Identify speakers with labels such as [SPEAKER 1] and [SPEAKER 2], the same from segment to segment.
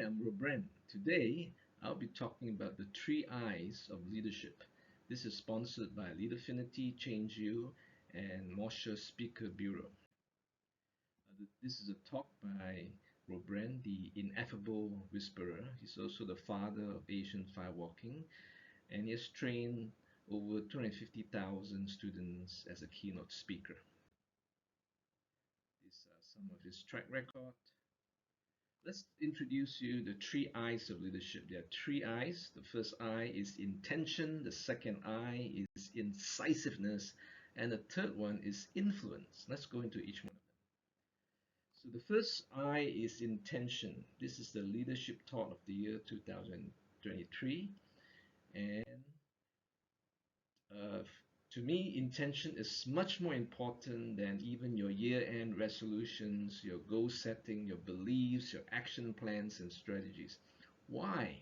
[SPEAKER 1] I'm Robren. Today, I'll be talking about the three I's of leadership. This is sponsored by Leaderfinity, Change You, and Moshe Speaker Bureau. This is a talk by Robren, the ineffable whisperer. He's also the father of Asian firewalking, and he has trained over 250,000 students as a keynote speaker. These are some of his track record. Let's introduce you the three I's of leadership. There are three I's. The first I is intention, the second I is incisiveness, and the third one is influence. Let's go into each one of them. So the first I is intention. This is the leadership thought of the year 2023. And uh, to me, intention is much more important than even your year-end resolutions, your goal setting, your beliefs, your action plans, and strategies. Why?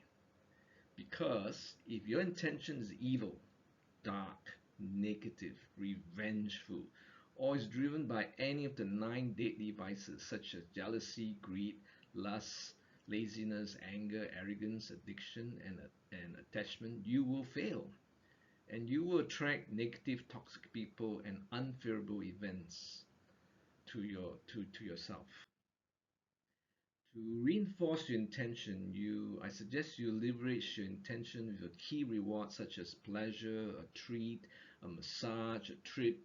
[SPEAKER 1] Because if your intention is evil, dark, negative, revengeful, or is driven by any of the 9 deadly vices such as jealousy, greed, lust, laziness, anger, arrogance, addiction, and attachment, you will fail. And you will attract negative, toxic people and unfavorable events to yourself. To reinforce your intention, I suggest you leverage your intention with a key reward such as pleasure, a treat, a massage, a trip,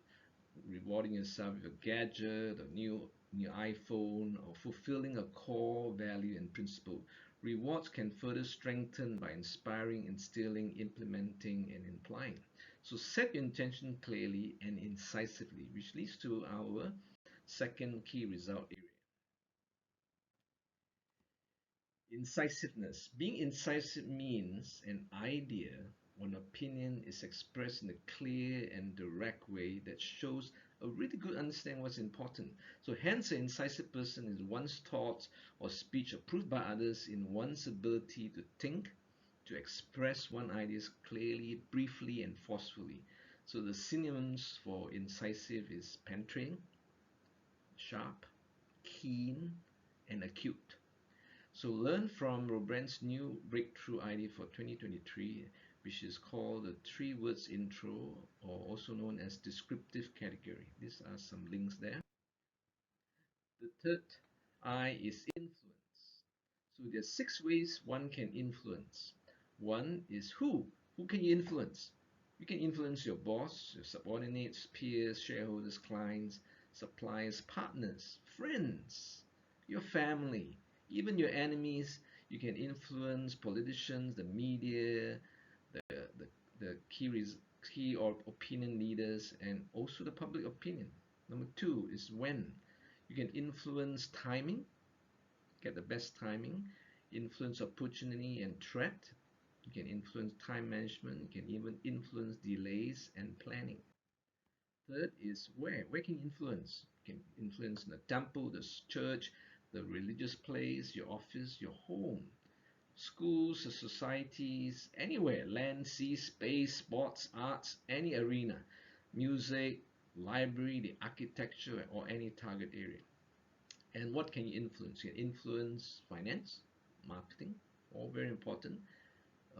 [SPEAKER 1] rewarding yourself with a gadget, a new iPhone, or fulfilling a core value and principle. Rewards can further strengthen by inspiring, instilling, implementing, and implying. So set your intention clearly and incisively, which leads to our second key result area. Incisiveness. Being incisive means an idea or an opinion is expressed in a clear and direct way that shows a really good understanding what's important. So hence an incisive person is one's thoughts or speech approved by others in one's ability to think, to express one's ideas clearly, briefly, and forcefully. So the synonyms for incisive is penetrating, sharp, keen, and acute. So learn from Robren's new breakthrough idea for 2023, which is called the 3 words intro, or also known as descriptive category. These are some links there. The third I is influence. So there are 6 ways one can influence. One is who. Who can you influence? You can influence your boss, your subordinates, peers, shareholders, clients, suppliers, partners, friends, your family, even your enemies. You can influence politicians, the media, the key or opinion leaders, and also the public opinion. Number 2 is when. You can influence timing, get the best timing, influence opportunity and threat. You can influence time management. You can even influence delays and planning. Third is where. Where can you influence? You can influence in the temple, the church, the religious place, your office, your home, schools, the societies, anywhere, land, sea, space, sports, arts, any arena, music, library, the architecture, or any target area. And what can you influence? You can influence finance, marketing, all very important,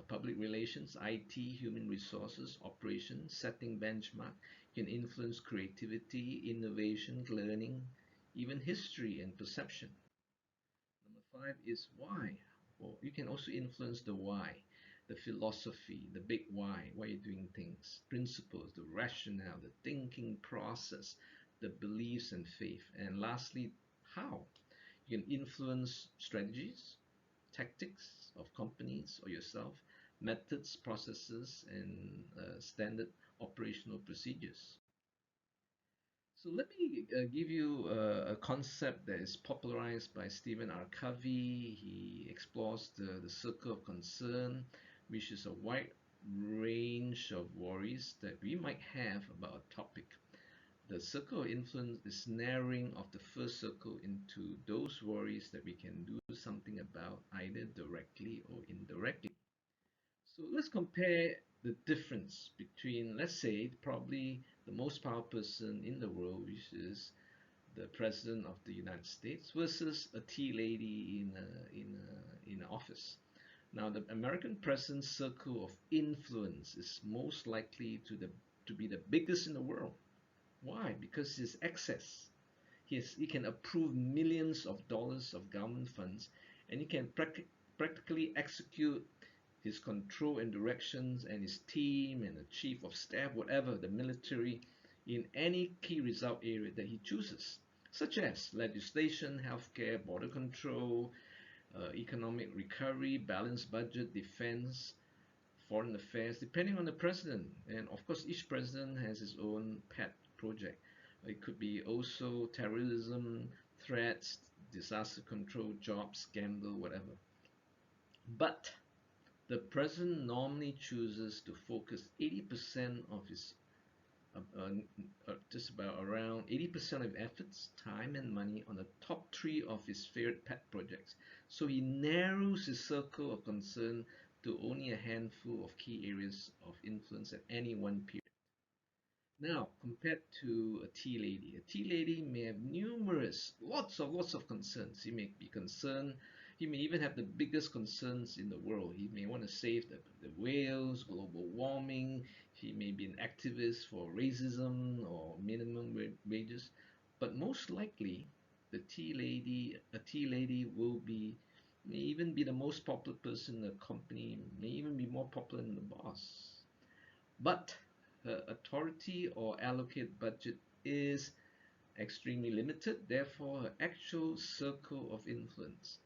[SPEAKER 1] public relations, IT, human resources, operations, setting benchmark. You can influence creativity, innovation, learning, even history and perception. Number 5 is why. Well, you can also influence the why, the philosophy, the big why you're doing things, principles, the rationale, the thinking process, the beliefs and faith. And lastly, how. You can influence strategies, tactics of companies or yourself, methods, processes, and standard operational procedures. So let me give you a concept that is popularized by Stephen R. Covey. He explores the circle of concern, which is a wide range of worries that we might have about a topic. The circle of influence is narrowing of the first circle into those worries that we can do something about either directly or indirectly. So let's compare the difference between, let's say, probably the most powerful person in the world, which is the President of the United States, versus a tea lady in an office. Now, the American president's circle of influence is most likely to be the biggest in the world. Why? Because his access. He can approve millions of dollars of government funds, and he can practically execute his control and directions and his team and the chief of staff, whatever, the military, in any key result area that he chooses, such as legislation, healthcare, border control, economic recovery, balanced budget, defense, foreign affairs, depending on the president. And of course, each president has his own pet project. It could be also terrorism, threats, disaster control, jobs, scandal, whatever. But the president normally chooses to focus 80% of his just about around 80% of efforts, time, and money on the top three of his favorite pet projects. So he narrows his circle of concern to only a handful of key areas of influence at any one period. Now, compared to a tea lady may have lots of concerns. He may be concerned, he may even have the biggest concerns in the world. He may want to save the whales, global warming. He may be an activist for racism or minimum wages. But most likely, a tea lady may even be the most popular person in the company, may even be more popular than the boss. But her authority or allocated budget is extremely limited. Therefore, her actual circle of influence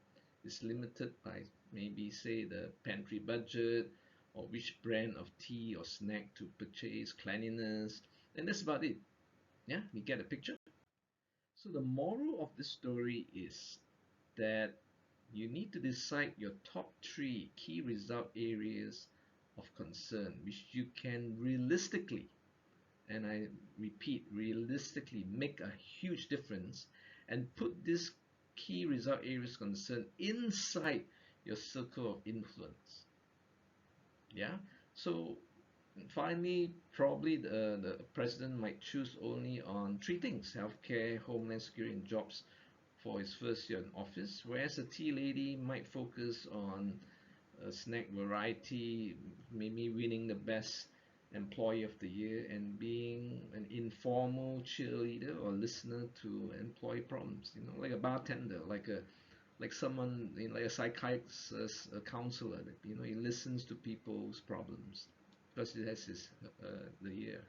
[SPEAKER 1] is limited by maybe, say, the pantry budget or which brand of tea or snack to purchase, cleanliness, and that's about it. Yeah, you get a picture? So the moral of this story is that you need to decide your top three key result areas of concern, which you can realistically, and I repeat, realistically make a huge difference, and put this key result areas of concern inside your circle of influence. Yeah. So finally, probably the president might choose only on three things: healthcare, homeland security, and jobs for his first year in office, whereas a tea lady might focus on a snack variety, maybe winning the best employee of the year and being an informal cheerleader or listener to employee problems, like a bartender, like someone, like a psychiatrist, a counselor, he listens to people's problems because he has the year.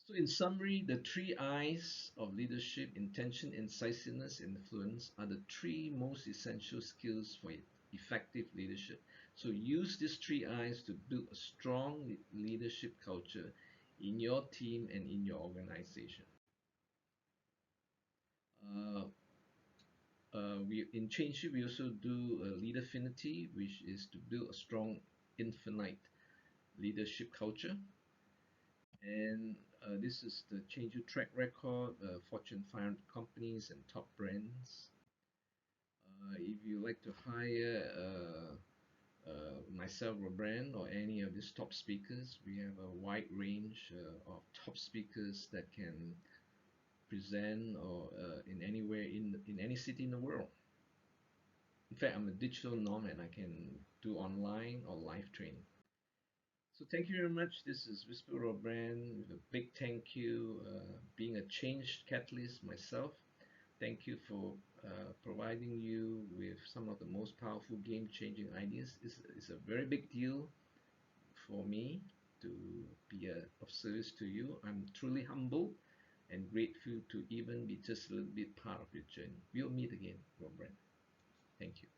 [SPEAKER 1] So in summary, the three I's of leadership: intention, incisiveness, and influence, are the three most essential skills for effective leadership. So use these three I's to build a strong leadership culture in your team and in your organization. Uh, we in Changeship we also do a leader affinity, which is to build a strong infinite leadership culture. And this is the Changeship track record, Fortune 500 companies and top brands. If you like to hire myself, Robren, or any of these top speakers, we have a wide range of top speakers that can present or in anywhere in any city in the world. In fact, I'm a digital nomad. I can do online or live training. So thank you very much. This is Whisper Robren with a big thank you. Being a change catalyst myself, thank you for providing you with some of the most powerful game-changing ideas. It's a very big deal for me to be of service to you. I'm truly humbled and grateful to even be just a little bit part of your journey. We'll meet again, Robren. Thank you.